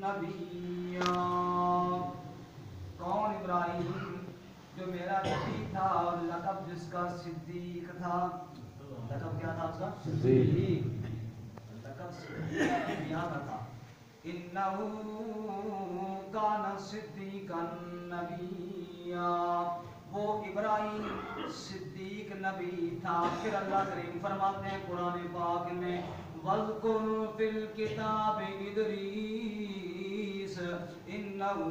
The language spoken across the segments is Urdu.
نبيا. کون ابراہیم جو میرا نبی تھا اور لقب جس کا صدیق تھا. لقب کیا تھا اس کا؟ صدیق. لقب صدیق یاد تھا. انہو کان صدیقا نبیا. وہ ابراہیم صدیق نبی تھا. پھر اللہ کریم فرماتے ہیں قرآن پاک میں وَاذْكُرْ فِي الْكِتَابِ إِدْرِيسَ إِنَّهُ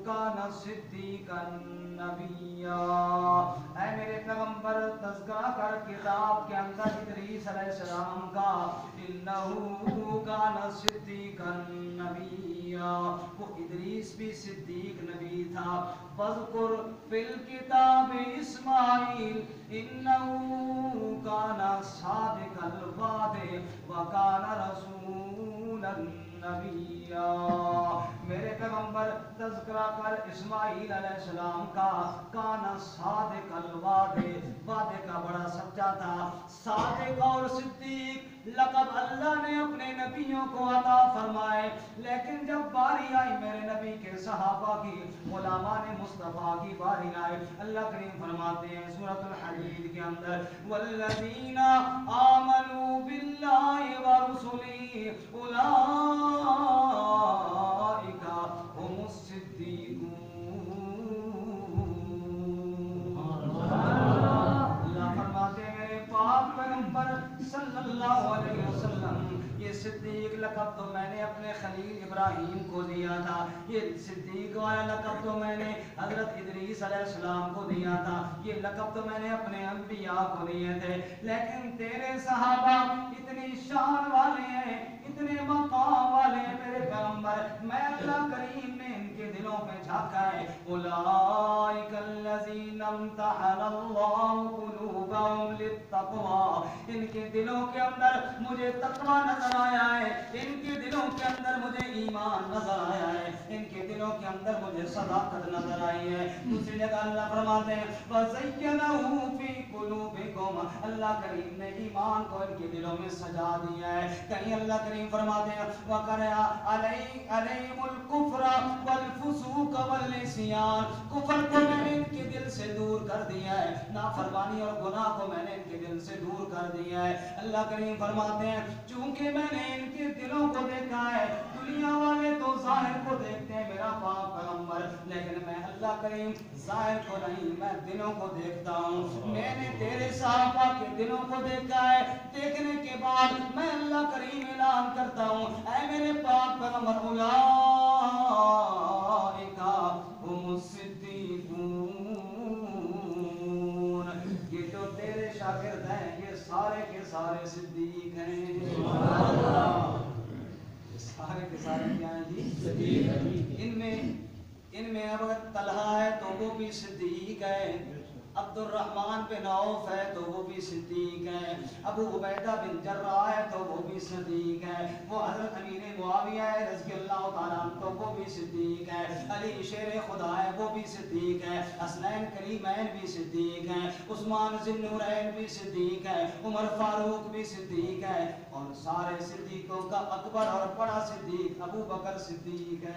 كَانَ صِدِّيقًا نَبِيًّا. اے میرے پیغمبر تذکرہ کر کتاب کے اندر ادریس علیہ السلام کا. إِنَّهُ كَانَ صِدِّيقًا نَبِيًّا. وہ ادریس بھی صدیق نبی تھا. وَاذْكُرْ فِي الْكِتَابِ إِسْمَاعِيلَ إِنَّهُ كَانَ صَادِقَ الْوَعْدِ وَكَانَ رَسُولًا نَبِيًّا. میرے پیغمبر تذکرہ کر اسماعیل علیہ السلام کا. کانا صادق الوعد, وعدے کا بڑا سچا تھا. صادق اور صدیق لقب اللہ نے اپنے نبیوں کو عطا فرمائے. لیکن جب باری آئی میرے نبی کے صحابہ کی, غلامان مصطفیٰ کی باری آئی, اللہ کریم فرماتے ہیں سورۃ الحدید کے اندر والذین آمنوا باللہ ورسلہ اولئک هم الصدیقون. اللہ فرماتے ہیں میرے پاک پیغمبر صلی اللہ علیہ وسلم یہ صدیق لقب تو میں نے اپنے خلیل ابراہیم کو دیا تھا. یہ صدیق والا لقب تو میں نے حضرت ادریس علیہ السلام کو دیا تھا. یہ لقب تو میں نے اپنے انبیاء کو دیے تھے. لیکن تیرے صحابہ اتنی شان والے ہیں, اتنے مقام والے ہیں میرے پیغمبر. میں اللہ کریم نے ان کے دلوں پہ جھانکا ہے. اولئک الذین امتحن اللہ قلوبہم للتقوی. ان کے دلوں کے اندر مجھے تقوی نظر آیا ہے. ان کے دلوں کے اندر مجھے ایمان نظر آیا ہے. ان کے دلوں کے اندر مجھے صداقت نظر آئی ہے. دوسری جگہ اللہ فرماتے ہیں وَزَيَّنَهُ فِي قُلُوبِكُمْ. اللہ کریم نے ایمان کو ان کے دلوں میں سجا دیا ہے. کہیں اللہ کریم فرماتے ہیں وَقَرَأَ عَلَيْهِمُ الْكُفْرَ وَالْفُسُوقَ وَالْعِصْيَانَ. کفر کو میں نے ان کے دل سے دور کر دیا ہے. نافرمانی اور گناہ کو میں نے ان کے دل سے دور کر دیا ہے. اللہ کریم فرماتے ہیں چونکہ میں نے ان کے دلوں کو دیکھا ہے. دنیا والے تو ظاہر کو دیکھتے ہیں میرا پاک پیغمبر, لیکن میں اللہ کریم ظاہر کو نہیں, میں دلوں کو دیکھتا ہوں. میں نے تیرے صحابہ کے دلوں کو دیکھا ہے. دیکھنے کے بعد میں اللہ کریم اعلان کرتا ہوں اے میرے پاک پیغمبر اولئک هم الصدیقون. یہ جو تیرے شاگرد ہیں یہ سارے کے سارے صدیق ہیں. سارے کے سارے کیا ہیں جی؟ صدیق ہیں. ان میں اگر طلحہ ہے تو وہ بھی صدیق ہے. عبد الرحمن بن عوف ہے تو وہ بھی صدیق ہے. ابو عبیدہ بن جراح ہے تو وہ بھی صدیق ہے. وہ حضرت امیر معاویہ ہے رضی اللہ تعالیٰ عنہ تو وہ بھی صدیق ہے. علی شیر خدا ہے وہ بھی صدیق ہے. حسنین کریمین بھی صدیق ہیں. عثمان ذی النورین بھی صدیق ہے. عمر فاروق بھی صدیق ہے. اور سارے صدیقوں کا اکبر اور بڑا صدیق ابو بکر صدیق ہے.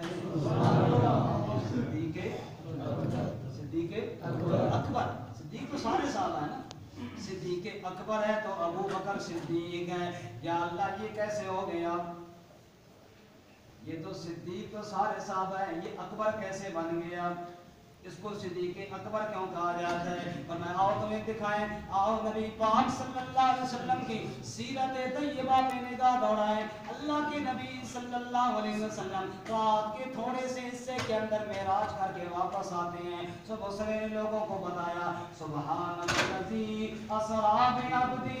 صدیق اکبر. صدیق تو سارے صحابہ ہیں نا. صدیق اکبر ہے تو ابو بکر صدیق ہے. یا اللہ یہ کیسے ہو گیا؟ یہ تو صدیق تو سارے صحابہ ہیں, یہ اکبر کیسے بن گیا؟ اس کو صدیق اکبر کیوں کہا جاتا ہے؟ اور میں آؤ تمہیں دکھائیں, آؤ نبی پاک صلی اللہ علیہ وسلم کی سیرت طیبہ پہ نگاہ دوڑائیں. اللہ کے نبی صلی اللہ علیہ وسلم رات کے تھوڑے سے حصے کے اندر معراج کر کے واپس آتے ہیں. صبح سویرے لوگوں کو بتایا سبحان الذی اسری بعبدہ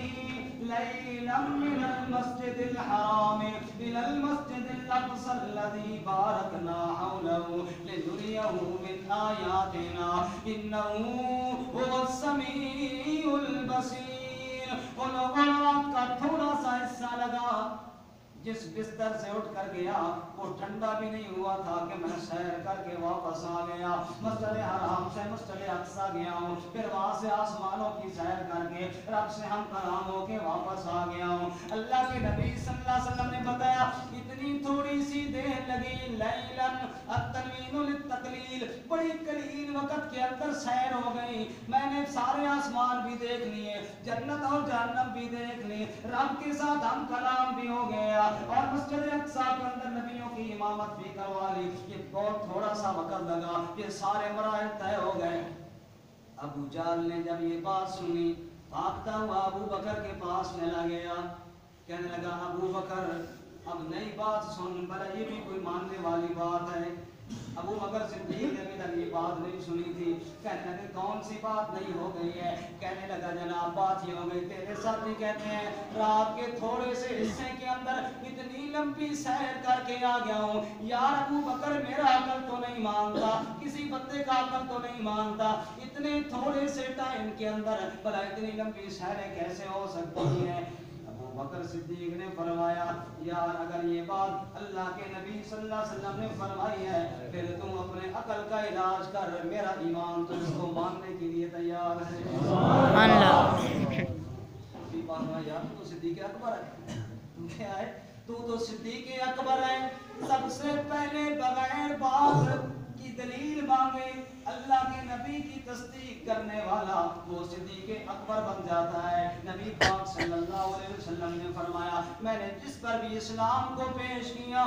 لیلا من المسجد الحرام الى المسجد الاقصى الذي باركنا حوله لنريه من آیاتنا انه هو السمیع البصیر. ان لوگوں کا تھوڑا سا حصہ لگا جس بستر سے اٹھ کر گیا وہ ٹھنڈا بھی نہیں ہوا تھا کہ میں سیر کر کے واپس آ گیا. مسجد حرام سے مسجد اقصیٰ گیا ہوں, پھر وہاں سے آسمانوں کی سیر کر کے رب سے ہم کلام ہو کے واپس آ گیا ہوں. اللہ کے نبی صلی اللہ علیہ وسلم نے بتایا اتنی تھوڑی سی دیر لگی لیلا التنوین للتقلیل، بڑی قلیل وقت کے اندر سیر ہو گئی، میں نے سارے آسمان بھی دیکھ لیے، جنت اور جہنم بھی دیکھ لی، رب کے ساتھ ہم کلام بھی ہو گیا اور مسجد اقصی کے اندر نبیوں کی امامت بھی کروا لی۔ یہ بہت تھوڑا سا وقت لگا، یہ سارے مراحل طے ہو گئے۔ ابو جہل نے جب یہ بات سنی، بھاگتا ہوا ابو بکر کے پاس میں لگ گیا، کہنے لگا ابو بکر اب نئی بات سن، بھلا یہ بھی کوئی ماننے والی بات ہے؟ ابو بکر صدیق نے ابھی تک یہ بات نہیں سنی تھی، کہنے لگے کون سی بات نہیں ہو گئی ہے؟ کہنے لگا جناب بات یہ ہو گئی، تیرے ساتھی کہتے ہیں رات کے تھوڑے سے حصے کے اندر اتنی لمبی سیر کر کے آ گیا ہوں، یار ابو بکر میرا عقل تو نہیں مانتا، کسی بندے کا عقل تو نہیں مانتا، اتنے تھوڑے سے ٹائم کے اندر بھلا اتنی لمبی سیریں کیسے ہو سکتی ہیں؟ بکر صدیق نے فرمایا یار اگر یہ بات اللہ کے نبی صلی اللہ علیہ وسلم نے فرمائی ہے پھر تم اپنے عقل کا علاج کر، میرا ایمان تو اس کو ماننے کے لیے تیار ہے۔ سبحان اللہ۔ یار تو صدیق اکبر ہے، تو کیا ہے؟ تو صدیق اکبر ہے، سب سے پہلے بغیر بات کی دلیل مانگے اللہ کے نبی کی تصدیق کرنے والا وہ صدیق اکبر بن جاتا ہے۔ نبی پاک صلی اللہ علیہ وسلم نے فرمایا میں نے جس پر بھی اسلام کو پیش کیا،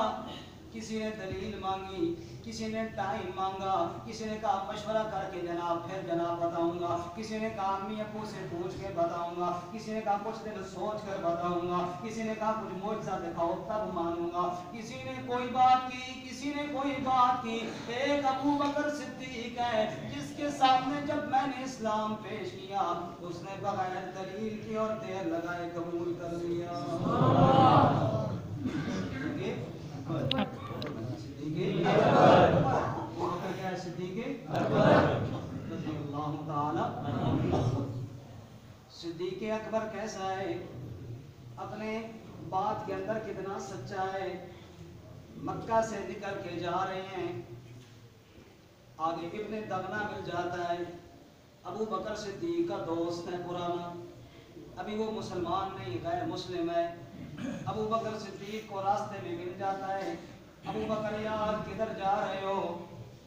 کسی نے دلیل مانگی، کسی نے ٹائم مانگا، کسی نے کہا مشورہ کر کے جناب پھر جناب بتاؤں گا، کسی نے کہا امی ابو سے پوچھ کے بتاؤں گا، کسی نے کہا کچھ دن سوچ کر بتاؤں گا، کسی نے کہا کچھ معجزہ دکھاؤ تب مانوں گا، کسی نے کوئی بات کی، کسی نے کوئی بات کی۔ ایک ابو بکر صدیق ہے جس کے سامنے جب میں نے اسلام پیش کیا اس نے بغیر دلیل کی اور دیر لگائے قبول کر لیا۔ صدیق اکبر کیسا ہے؟ اپنے بات کے اندر کتنا سچا ہے۔ مکہ سے نکل کے جا رہے ہیں، آگے ابن دغنہ مل جاتا ہے، ابو بکر صدیق کا دوست ہے پرانا، ابھی وہ مسلمان نہیں غیر مسلم ہے۔ ابو بکر صدیق کو راستے میں مل جاتا ہے، ابو بکر یار کدھر جا رہے ہو؟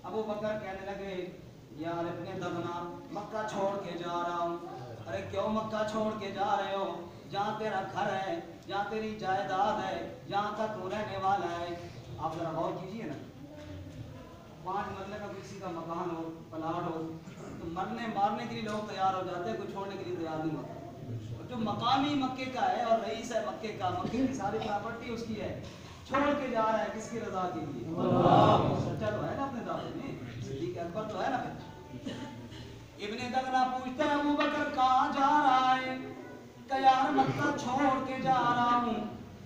ابو بکر کہنے لگے یار ابن دغنہ مکہ چھوڑ کے جا رہا ہوں۔ ارے کیوں مکہ چھوڑ کے جا رہے ہو؟ جہاں تیرا گھر ہے، جہاں تیری جائیداد ہے، جہاں کا تو رہنے والا ہے، آپ ذرا غور کیجئے نا، 5 مرلے کا کسی کا مکان ہو، پلاٹ ہو، تو مرنے مارنے کے لیے لوگ تیار ہو جاتے ہیں، کوئی چھوڑنے کے لیے تیار نہیں ہوتا۔ جو مقامی مکے کا ہے اور رئیس ہے مکے کا، مکے کی ساری پراپرٹی اس کی ہے، چھوڑ کے جا رہا ہے کس کی رضا کے لیے؟ سچا تو ہے نا اپنے دعوے میں، صدیق اکبر تو ہے نا۔ ابن دغنہ پوچھتا ہے ابو بکر کہاں جا رہا ہے؟ کہ یار مکہ چھوڑ کے جا رہا ہوں۔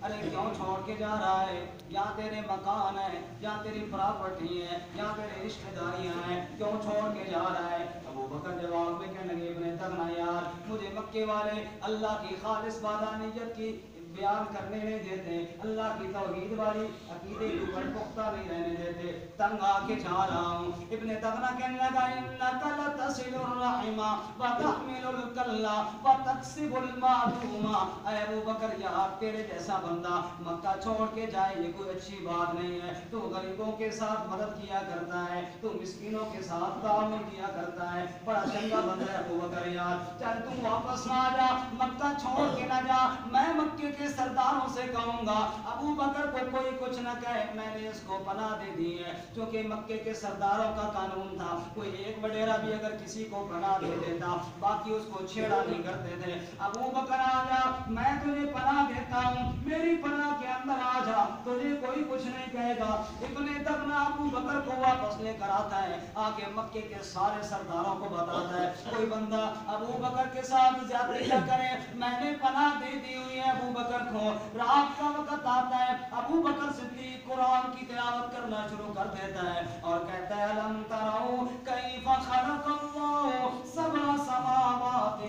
ارے کیوں چھوڑ کے جا رہا ہے؟ یہاں تیرے مکان ہے، یہاں تیری پراپرٹی ہے، یہاں تیرے رشتہ داریاں ہیں، کیوں چھوڑ کے جا رہا ہے؟ ابو بکر جواب میں کہنے لگے ابن دغنہ یار مجھے مکے والے اللہ کی خالص وحدانیت کی بیان کرنے نہیں دیتے، اللہ کی توحید والی عقیدے کے اوپر پختہ نہیں رہنے دیتے، تنگ آ کے جا رہا ہوں۔ ابن دغنہ کہنے لگا انک لتصل الرحم وتحمل الکل وتکسب المعدوم۔ اے ابو بکر یار تیرے جیسا بندہ مکہ چھوڑ کے جائے یہ کوئی اچھی بات نہیں ہے، تو غریبوں کے ساتھ مدد کیا کرتا ہے، تو مسکینوں کے ساتھ تعاون کیا کرتا ہے، بڑا چنگا بندہ ہے ابو بکر یار، چل تم واپس نہ آ جا، مکہ چھوڑ کے نہ جا، میں مکے کے سرداروں سے کہوں گا ابو بکر کو کوئی کچھ نہ کہے، میں نے اس کو پناہ دے دی ہے، کیونکہ مکے کے سرداروں کا قانون تھا کوئی ایک وڈیرا بھی اگر کسی کو پناہ دے دیتا باقی اس کو چھیڑا نہیں کرتے تھے۔ ابو بکر آ جا، میں تجھے پناہ دیتا ہوں، میری پناہ کے اندر آ جا، تجھے کوئی کچھ نہیں کہے گا۔ ابن دغنہ ابو بکر کو واپس لے کر آتا ہے، آگے مکے کے سارے سرداروں کو بتاتا ہے کوئی بندہ ابو بکر کے ساتھ زیادتی نہ کرے، میں نے پناہ دے دی ہوئی ہے ابو بکر کو۔ رات کا وقت آتا ہے، ابو بکر صدیق قرآن کی تلاوت کرنا شروع کر دیتا ہے اور کہتا ہے الم تروا کیف خلق اللہ سبع سماوات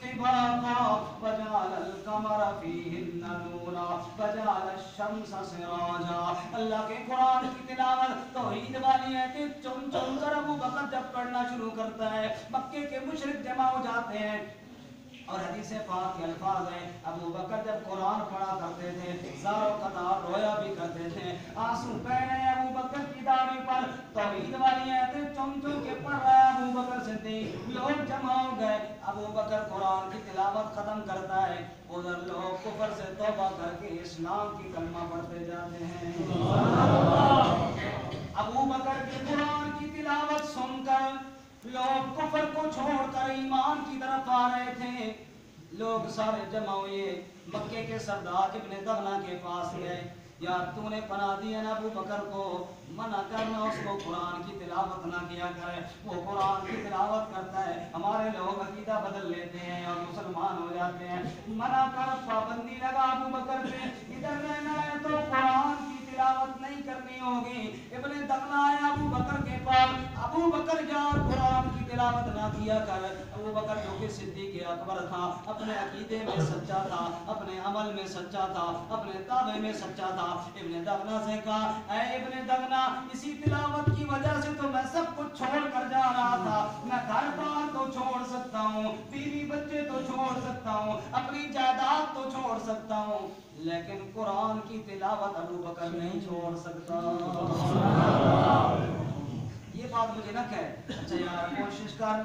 طباقا وجعل القمر فیہن نورا وجعل الشمس سراجا۔ اللہ کے قرآن کی تلاوت توحید والی آیتیں چن چن کر ابو بکر جب پڑھنا شروع کرتا ہے مکے کے مشرک جمع ہو جاتے ہیں، اور حدیث پاک کے الفاظ ہیں ابو بکر جب قرآن پڑھا کرتے تھے زار و قطار رویا بھی کرتے تھے، آنسو بہ رہے ہیں ابو بکر جمع ہو گئے. ابو بکر قرآن کی تلاوت ختم کرتا ہے, ادھر لوگ کفر سے توبہ کر کے اسلام کی کلمہ پڑھتے جاتے ہیں. ابو بکر کے قرآن کی تلاوت سن کر لوگ کفر کو چھوڑ کر ایمان کی طرف آ رہے تھے. لوگ سارے جمع ہوئے, مکے کے سردار ابن دغنہ کے پاس گئے. یار تو نے پناہ دیا نا ابو بکر کو, منع کرنا اس کو قرآن کی تلاوت نہ کیا کرے. وہ قرآن کی تلاوت کرتا ہے, ہمارے لوگ عقیدہ بدل لیتے ہیں اور مسلمان ہو جاتے ہیں. منع کر, پابندی لگا ابو بکر پہ, ادھر رہنا ہے تو قرآن کی تلاوت نہیں کرنی ہوگی. ابن دغنہ آیا ابو بکر کے پاس, ابو بکر یار قرآن کی تلاوت نہ کیا کر. ابو بکر جو کہ صدیق اکبر تھا, اپنے عقیدے میں سچا تھا, اپنے عمل میں سچا تھا, اپنے دعوے میں سچا تھا. ابن دغنہ سے کہا, اے ابن دغنہ, اسی تلاوت کی وجہ سے تو میں سب کچھ چھوڑ کر جا رہا تھا. میں گھر بار تو چھوڑ سکتا ہوں, بیوی بچے تو چھوڑ سکتا ہوں, اپنی جائیداد تو چھوڑ سکتا ہوں, لیکن قرآن کی تلاوت ابو بکر نہیں چھوڑ سکتا. یہ بات مجھے نہ کہے. اچھا یار کوشش کر,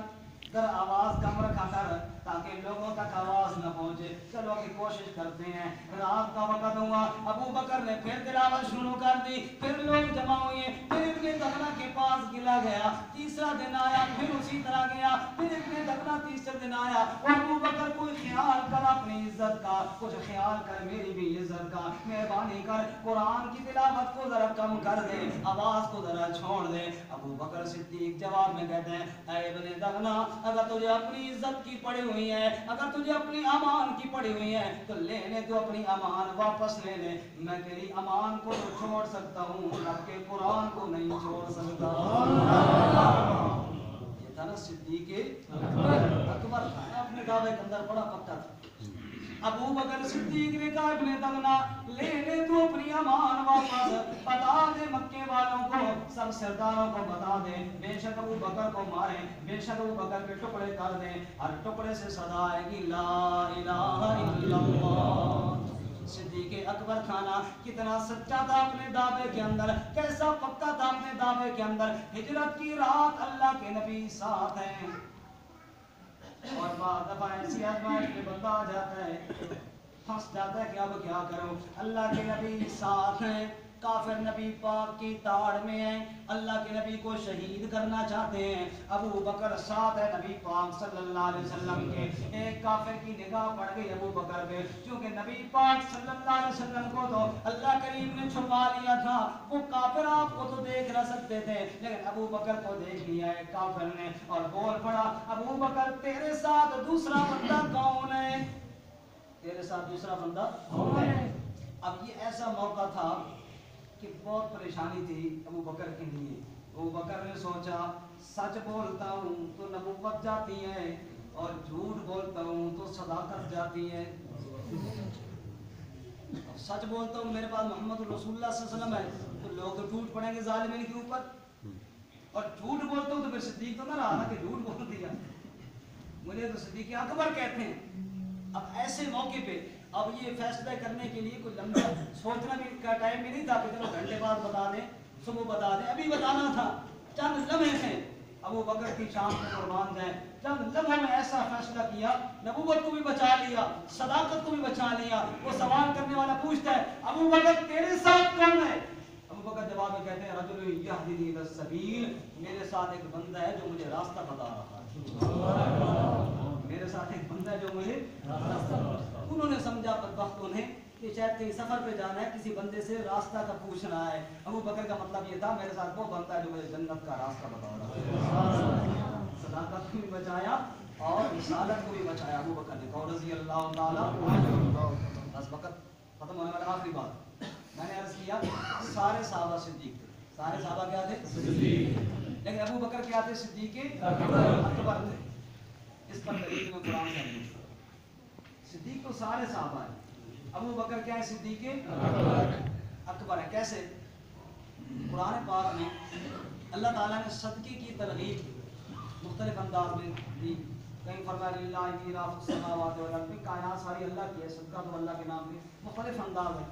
ذرا آواز کم رکھا کر تاکہ لوگوں تک آواز نہ پہنچے. چلو کہ کوشش کرتے ہیں. رات کا وقت ہوا, ابو بکر نے پھر تلاوت شروع کر دی. پھر لوگ جمع ہوئے, پھر ابن دغنہ کے پاس گلا گیا. تیسرا دن آیا, پھر اسی طرح گیا. پھر ابن دغنہ تیسرے دن آیا. ابو بکر کوئی خیال کر اپنی عزت کا, کچھ خیال کر میری بھی عزت کا, مہربانی کر قرآن کی تلاوت کو ذرا کم کر دے, آواز کو ذرا چھوڑ دے. ابو بکر صدیق جواب میں کہتے ہیں, اے ابن دغنہ, اگر تجھے اپنی عزت کی پڑی ہوئی ہے, اگر تجھے اپنی امان کی پڑی ہوئی ہے تو لینے تو اپنی امان واپس لے لے. میں تیری امان کو تو چھوڑ سکتا ہوں, کہ قرآن کو نہیں چھوڑ سکتا. یہ تھا نا صدیق اکبر تھا, اپنے دعوے کے اندر بڑا پکا تھا. ابو بکر صدیق نے کہا, ابن دغنہ لے لے تو اپنی امان واپس, بتا دے مکے والوں کو, سب سرداروں کو بتا دے, بے شک ابو بکر کو مارے, بے شک ابو بکر کے ٹکڑے کر دیں, ہر ٹکڑے سے صدا آئے گی لا الہ الا اللہ. صدیق اکبر تھانا کتنا سچا تھا اپنے دعوے کے اندر, کیسا پکا تھا اپنے دعوے کے اندر. ہجرت کی رات اللہ کے نبی ساتھ ہیں, اور بعد دفعہ ایسی آزمائش میں بندہ آ جاتا ہے, پھنس جاتا ہے کہ اب کیا کروں. اللہ کے نبی ساتھ ہیں, کافر نبی پاک کی تاڑ میں ہیں, اللہ کے نبی کو شہید کرنا چاہتے ہیں. ابو بکر ساتھ ہے نبی پاک صلی اللہ علیہ وسلم کے. ایک کافر کی نگاہ پڑ گئی ابو بکر پہ, کیونکہ نبی پاک صلی اللہ علیہ وسلم کو تو اللہ کریم نے چھپا لیا تھا. وہ کافر آپ کو تو دیکھ نہ سکتے تھے, لیکن ابو بکر کو دیکھ لیا ہے کافر نے, اور بول پڑا, ابو بکر تیرے ساتھ دوسرا بندہ کون ہے, تیرے ساتھ دوسرا بندہ کون ہے. اب یہ ایسا موقع تھا کہ بہت پریشانی تھی ابو بکر کے لیے. ابو بکر نے سوچا, سچ بولتا ہوں تو نبوت جاتی ہے, اور جھوٹ بولتا ہوں تو صداقت جاتی ہے. سچ بولتا ہوں, میرے پاس محمد رسول اللہ صلی اللہ علیہ وسلم ہے, تو لوگ تو ٹوٹ پڑیں گے ظالمین کے اوپر, اور جھوٹ بولتا ہوں تو پھر صدیق تو نہ رہا کہ جھوٹ بول دیا, مجھے تو صدیق اکبر کہتے ہیں. اب ایسے موقع پہ اب یہ فیصلہ کرنے کے لیے کوئی لمبا سوچنا بھی کا ٹائم بھی نہیں تھا کہ چلو گھنٹے بعد بتا دیں, صبح بتا دیں, ابھی بتانا تھا. چند لمحے تھے, ابو بکر کی شان کو قربان جائیں, چند لمحوں میں ایسا فیصلہ کیا, نبوت کو بھی بچا لیا, صداقت کو بھی بچا لیا. وہ سوال کرنے والا پوچھتا ہے, ابو بکر تیرے ساتھ کون ہے. ابو بکر جواب میں کہتے ہیں, رجل یہدینی الی السبیل, میرے ساتھ ایک بندہ ہے جو مجھے راستہ بتا رہا ہے. میرے ساتھ ایک بندہ ہے جو مجھے راستہ بتا. انہوں نے سمجھا بدبخت انہیں کہ شاید کہیں سفر پہ جانا ہے, کسی بندے سے راستہ کا پوچھنا ہے. ابو بکر کا مطلب یہ تھا, میرے ساتھ وہ بندہ ہے جو مجھے جنت کا راستہ بتا رہا ہے. صداقت کو بھی بچایا اور رسالت کو بھی بچایا ابو بکر نے. اور رضی اللہ تعالیٰ. بس وقت ختم ہونے والا, آخری بات میں نے عرض کیا, سارے صحابہ صدیق تھے. سارے صحابہ کیا تھے؟ صدیق. لیکن ابو بکر کیا تھے؟ صدیق اکبر تھے. اس پر دلیل میں قرآن کا ہے. صدیق تو سارے صحابہ ہیں, ابو بکر کیا ہے؟ صدیق اکبر ہے. کیسے؟ قرآن پاک میں اللہ تعالیٰ نے صدقے کی ترغیب مختلف انداز میں دی. کہیں فرمایا للہ میراث السماوات والارض, کائنات ساری اللہ کی ہے, صدقہ تو اللہ کے نام کے مختلف انداز ہے.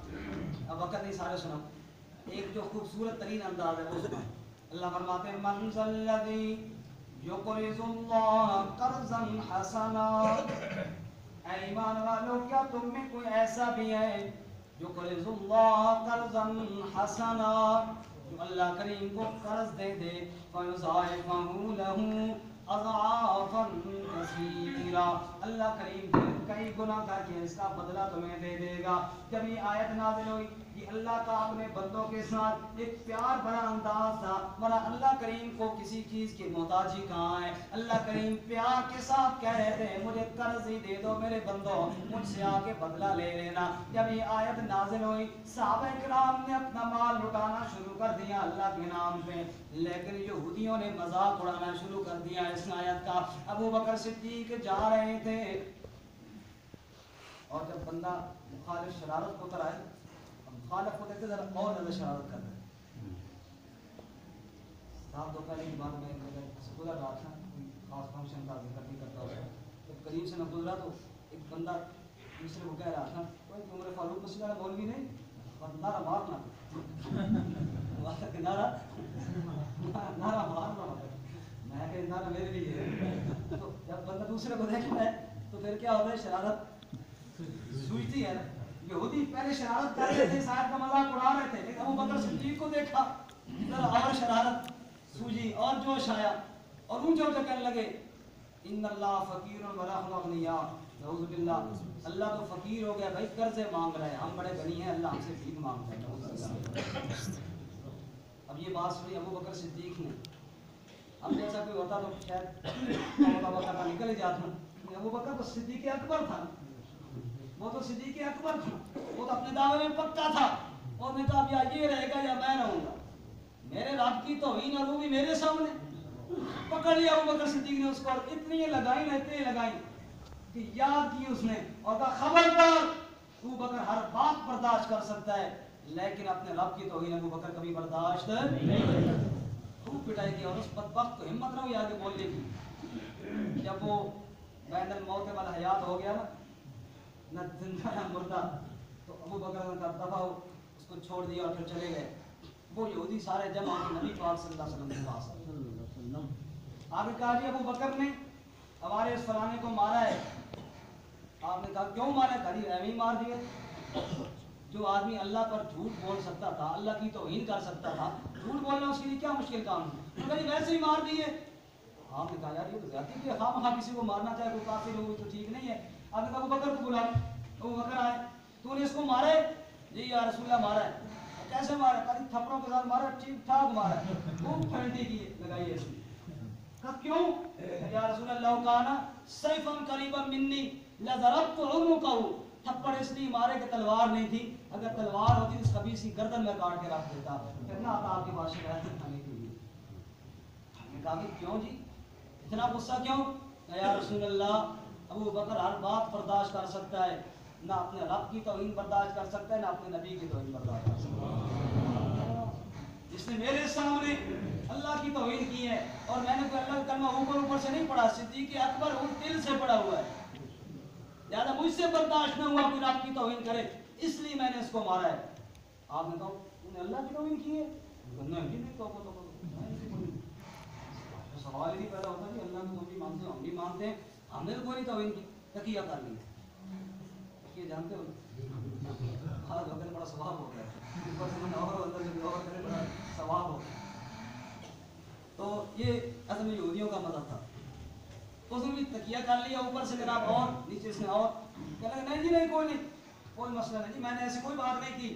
اب وقت نہیں سارے سنا, ایک جو خوبصورت ترین انداز ہے وہ سنا. اللہ فرماتے ہیں, من ذا الذی یقرض اللہ قرضا حسنا، اے ایمان والو کیا تم میں کوئی ایسا بھی ہے یقرض اللہ قرضا حسنا، جو اللہ کریم کو قرض دے دے، فیضاعفہ لہ اضعافا کثیرا، اللہ کریم کئی گنا کر کے اس کا بدلہ تمہیں دے دے گا۔ جب یہ آیت نازل ہوئی، یہ اللہ کا اپنے بندوں کے ساتھ ایک پیار بھرا انداز تھا، ورنہ اللہ کریم کو کسی چیز کی محتاجی کہاں ہے۔ اللہ کریم پیار کے ساتھ کہہ رہے تھے مجھے قرض ہی دے دو میرے بندو، مجھ سے آ کے بدلہ لے لینا۔ جب یہ آیت نازل ہوئی، صحابہ کرام نے اپنا مال لٹانا شروع کر دیا اللہ کے نام پہ، لیکن یہودیوں نے مذاق اڑانا شروع کر دیا اس آیت کا۔ ابو بکر صدیق جا رہے تھے، اور جب بندہ مخالف شرارت کو اتر آئے، مخالف کو دیکھتے ذرا اور زیادہ شرارت کر رہے صاحب دوپہر کی بات میں گزر رہا تھا، کوئی خاص فنکشن کا ذکر نہیں کرتا اس کو، جب قریب سے میں گزرا تو ایک بندہ دوسرے کو کہہ رہا تھا کوئی عمر فاروق مسجد والا مولوی نہیں، نعرہ مارنا نعرہ مارنا، میں کہ نعرہ میرے لیے ہے۔ تو جب بندہ دوسرے کو دیکھتا ہے تو پھر کیا ہوتا ہے، شرارت سوچتی ہے نا۔ یہودی پہلے شرارت کر رہے تھے، صاحب کا مذاق اڑا رہے تھے، لیکن ابو بکر صدیق کو دیکھا اور شرارت سوجی اور جوش آیا، اور اونچے اونچے کہنے لگے ان اللہ فقیر ونحن اغنیاء، نعوذ باللہ، اللہ تو فقیر ہو گیا بھائی، قرضے مانگ رہے ہیں، ہم بڑے غنی ہیں، اللہ ہم سے بھیک مانگتا ہے، نعوذ باللہ۔ اب یہ بات سنی ابو بکر صدیق نے، اب جیسا کوئی ہوتا تو شاید کا نکل ہی جاتا، ابو بکر تو صدیق اکبر تھا، وہ تو صدیق اکبر تھا، وہ تو اپنے دعوے میں پکا تھا، اور نے کہا یا یہ رہے گا یا میں رہوں گا، میرے رب کی توہین اور روبی میرے سامنے۔ پکڑ لیا ابو بکر صدیق نے اس کو، اور اتنی لگائی نا، اتنی لگائی کہ یاد کی اس نے، اور کہا خبردار، ابو بکر ہر بات برداشت کر سکتا ہے لیکن اپنے رب کی توہین ابو بکر کبھی برداشت نہیں۔ خوب پٹائی کی، اور اس بدبخت کو ہمت نہ ہوئی آگے بولنے کی۔ جب وہ بین الموت والحیات ہو گیا نا، نہ زندہ نہ مردہ، تو ابو بکر نے کہا دفعہ ہو، اس کو چھوڑ دیا اور پھر چلے گئے۔ وہ یہودی سارے جمع ہو کے نبی پاک صلی اللہ علیہ وسلم کے پاس آگے کہا جی ابو بکر نے ہمارے اس فلانے کو مارا ہے۔ آپ نے کہا کیوں مارا؟ کہا ایویں ہی مار دیا۔ جو آدمی اللہ پر جھوٹ بول سکتا تھا، اللہ کی توہین کر سکتا تھا، جھوٹ بولنا اس کے لیے کیا مشکل کام ہے؟ کہا ویسے ہی مار دیے۔ آپ نے کہا یار یہ تو زیادتی ہے، خواہ مخواہ کسی کو مارنا چاہے کوئی کافر ہو تو ٹھیک نہیں ہے۔ آپ نے کہا ابو بکر کو بلا، ابو بکر آئے، تو نے اس کو مارا ہے؟ جی یا رسول اللہ مارا ہے۔ کیسے مارا؟ کہا تھپڑوں کے ساتھ مارا، ٹھیک ٹھاک مارا ہے، خوب پھینٹی کی لگائی ایسی۔ کہا کیوں؟ یا رسول اللہ کہا سیفا قریبا منی لضربت عنقہ، تھپڑ اس لیے مارے کہ تلوار نہیں تھی، اگر تلوار ہوتی تو اس خبیث کی گردن میں کاٹ کے رکھ دیتا، کہنا آتا آپ کے پاس شکایت کھانے کے لیے۔ ہم نے کہا کہ کیوں جی اتنا غصہ کیوں؟ یا رسول اللہ ابو بکر ہر بات برداشت کر سکتا ہے، نہ اپنے رب کی توہین برداشت کر سکتا ہے، نہ اپنے نبی کی توہین برداشت کر سکتا ہے۔ جس نے میرے سامنے اللہ کی توہین کی ہے، اور میں نے کوئی اللہ کا کلمہ اوپر سے نہیں پڑھا، صدیق اکبر وہ دل سے پڑھا ہوا ہے، لہٰذا مجھ سے برداشت نہ ہوا کوئی رب کی توہین کرے، اس لیے میں نے اس کو مارا ہے۔ آپ نے کہا تم نے اللہ کی توہین کی ہے؟ نہیں سوال ہی نہیں پیدا ہوتا کہ اللہ کو تم بھی مانتے ہو، ہم بھی مانتے ہیں، ہم نے تو کوئی نہیں توہین کی، تقیہ کر لی۔ تقیہ جانتے ہو ہر وقت بڑا ثواب ہو گیا ہے، اوپر سے میں اور اندر سے اور کرے بڑا ثواب ہو گیا۔ تو یہ اصل میں یہودیوں کا مذہب تھا، اس نے بھی تکیہ کر لیا اوپر سے جناب، اور نیچے سے اور کہنے لگا نہیں جی نہیں کوئی مسئلہ نہیں جی، میں نے ایسی کوئی بات نہیں کی۔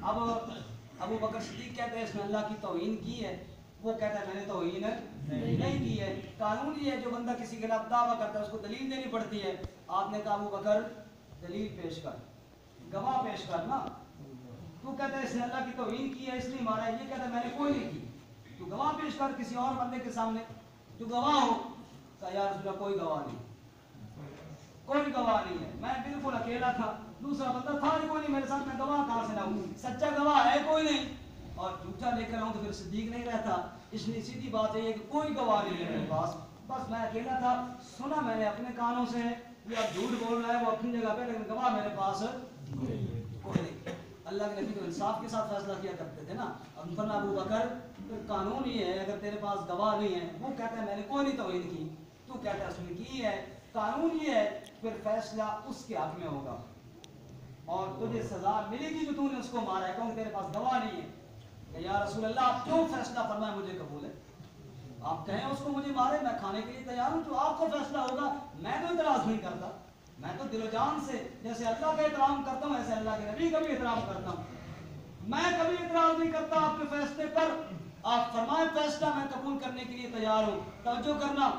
اب ابو بکر صدیق کہتے ہیں اس نے اللہ کی توہین کی ہے، وہ کہتا ہے میں نے توہین نہیں کی ہے۔ قانون یہ ہے جو بندہ کسی کے خلاف دعویٰ کرتا ہے اس کو دلیل دینی پڑتی ہے۔ آپ نے کہا ابو بکر دلیل پیش کر، گواہ پیش کر نا، تو کہتا ہے اس نے اللہ کی توہین کی ہے اس لیے مارا ہے، یہ کہتا ہے میں نے کوئی نہیں کی، تو گواہ پیش کر کسی اور بندے کے سامنے جو گواہ ہو۔ کہا یا رسول اللہ کوئی گواہ نہیں، کوئی گواہ نہیں ہے، میں بالکل اکیلا تھا، دوسرا بندہ تھا ہی کوئی نہیں میرے ساتھ، میں گواہ کہاں سے لاؤں؟ سچا گواہ ہے کوئی نہیں، اور جھوٹا لے کر آؤں تو پھر صدیق نہیں رہتا، اس لیے سیدھی بات ہے کہ کوئی گواہ نہیں ہے میرے پاس، بس میں اکیلا تھا، سنا میں نے اپنے کانوں سے، یہ اب جھوٹ بول رہا ہے وہ اپنی جگہ پہ، لیکن گواہ میرے پاس کوئی نہیں۔ اللہ کے نبی تو انصاف کے ساتھ فیصلہ کیا کرتے تھے نا. اب فرمایا ابو بکر قانون یہ ہے اگر تیرے پاس گواہ نہیں ہے, وہ کہتا ہے میں نے کوئی نہیں توہین کی, تو کہتا ہے اس نے کی ہے, قانون یہ ہے, پھر فیصلہ اس کے حق میں ہوگا اور تجھے سزا ملے گی جو تو نے اس کو مارا ہے, کیونکہ تیرے پاس گواہ نہیں ہے. کہ یا رسول اللہ آپ جو فیصلہ فرمائیں مجھے قبول ہے, آپ کہیں اس کو مجھے مارے میں کھانے کے لیے تیار ہوں, جو آپ کو فیصلہ ہوگا میں تو اعتراض نہیں کرتا, میں تو دل و جان سے جیسے اللہ کا احترام کرتا ہوں ایسے اللہ کے نبی کا بھی احترام کرتا ہوں, میں کبھی اعتراض نہیں کرتا آپ کے فیصلے پر, آپ فرمائیں فیصلہ میں قبول کرنے کے لیے تیار ہوں. توجہ کرنا,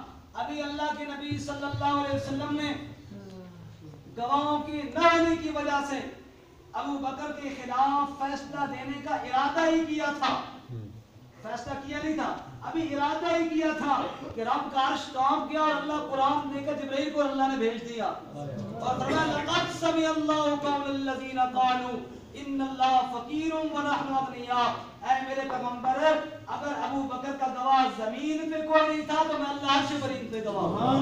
ابھی اللہ کے نبی صلی اللہ علیہ وسلم نے گواہوں کی نہ ہونے کی وجہ سے ابو بکر کے خلاف فیصلہ دینے کا ارادہ ہی کیا تھا, فیصلہ کیا نہیں تھا, ابھی ارادہ ہی کیا تھا کہ رب کا عرش کانپ گیا اور اللہ قرآن دے کر جبرائیل کو اللہ نے بھیج دیا اور فرمایا لقد سمع اللہ قول الذین قالوا ان اللہ فقیر ونحن اغنیاء. اے میرے پیغمبر اگر ابو بکر کا گواہ زمین پہ کوئی نہیں تھا تو میں اللہ عرش برین پہ گواہ ہوں,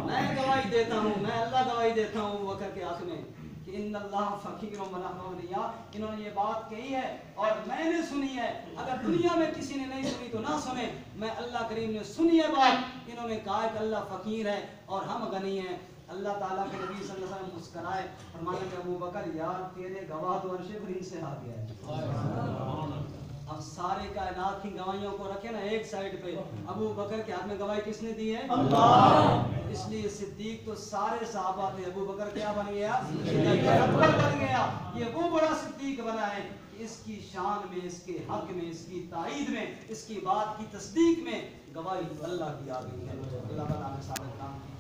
میں گواہی دیتا ہوں, میں اللہ گواہی دیتا ہوں ابو بکر کے حق میں کہ ان اللہ فقیر ونحن اغنیاء. انہوں نے یہ بات کہی ہے اور میں نے سنی ہے, اگر دنیا میں کسی نے نہیں سنی تو نہ سنے, میں اللہ کریم نے سنی ہے بات. انہوں نے کہا کہ اللہ فقیر ہے اور ہم غنی ہیں. اللہ تعالیٰ کے نبی صلی اللہ علیہ وسلم مسکرائے, فرمایا کہ ابو بکر یار تیرے گواہ تو عرش برین سے آ گیا ہے. اب سارے کائنات کی گواہیوں کو رکھے نا ایک سائیڈ پہ, ابو بکر کے ہاتھ میں گواہی کس نے دی ہے؟ اللہ. اس لیے صدیق تو سارے صحابہ تھے, ابو بکر کیا بن گیا؟ صدیق اکبر بن گیا. یہ وہ بڑا صدیق بنا ہے اس کی شان میں, اس کے حق میں, اس کی تائید میں, اس کی بات کی تصدیق میں گواہی اللہ کی آ گئی ہے. اللہ تعالیٰ نے ثابت کام کی.